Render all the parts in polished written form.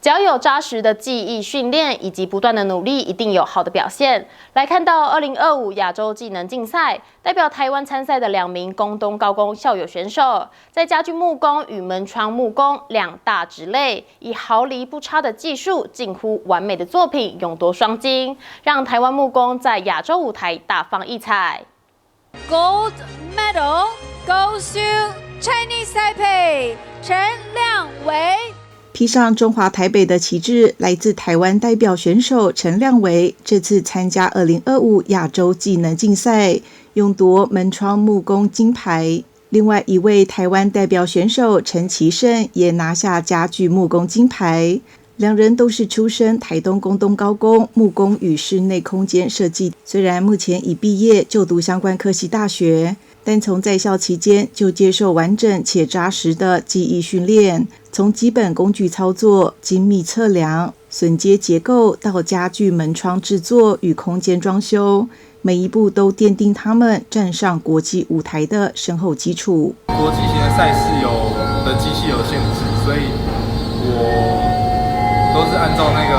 只要有扎实的记忆训练以及不断的努力，一定有好的表现。来看到2025亚洲技能竞赛，代表台湾参赛的2名工东高工校友选手，在家具木工与门窗木工2大职类，以毫厘不差的技术，近乎完美的作品，勇夺双金，让台湾木工在亚洲舞台大放异彩。Gold medal goes to Chinese Taipei 陈亮维。披上中华台北的旗帜，来自台湾代表选手陈亮维，这次参加2025亚洲技能竞赛，勇夺门窗木工金牌。另外一位台湾代表选手陈其胜也拿下家具木工金牌。2人都是出身台东工东高工木工与室内空间设计，虽然目前已毕业就读相关科系大学，但从在校期间就接受完整且扎实的技艺训练，从基本工具操作、精密测量、榫接结构到家具门窗制作与空间装修，每一步都奠定他们站上国际舞台的深厚基础。国际型的赛事的机器有限制，所以我都是按照那个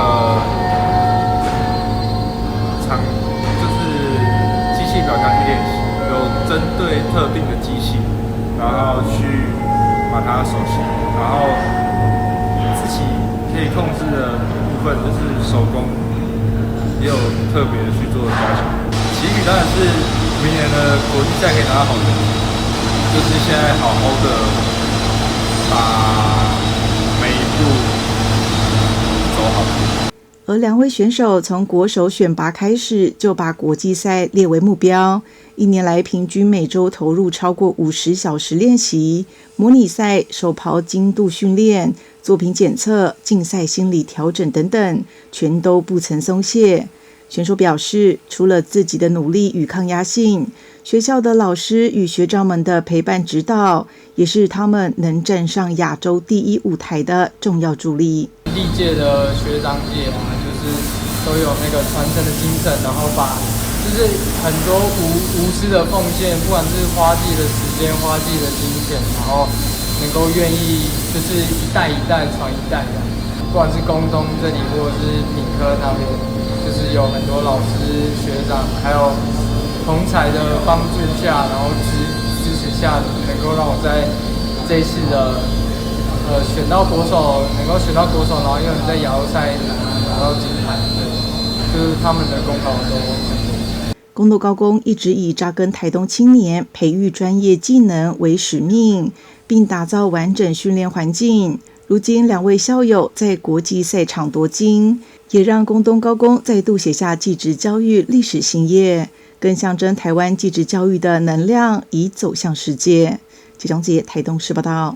就是机器表架去练习。有针对特定的机器，然后去把它熟悉，然后自己可以控制的部分就是手工，也有特别的去做加强。期许当然是明年的国际赛可以拿到好成绩，就是现在好好的把每一步走好。而2位选手从国手选拔开始就把国际赛列为目标，1年来平均每周投入超过50小时练习，模拟赛、手刨精度训练、作品检测、竞赛心理调整等等，全都不曾松懈。选手表示，除了自己的努力与抗压性，学校的老师与学长们的陪伴指导，也是他们能站上亚洲第一舞台的重要助力。历届的学长姐就是都有那个传承的精神，然后把就是很多无私的奉献，不管是花自己的时间、花自己的金钱，然后能够愿意就是一代一代传一代这样。不管是工东这里，或者是品科那边，就是有很多老师、学长，还有同侪的帮助下，然后支持下，能够让我在这一次的选到国手，能够选到国手，然后又能在亚洲赛拿到金牌，就是他们的功劳都很多。工东高工一直以扎根台东青年、培育专业技能为使命，并打造完整训练环境。如今2位校友在国际赛场夺金，也让工东高工再度写下技职教育历史新页，更象征台湾技职教育的能量已走向世界。记者台东市报道。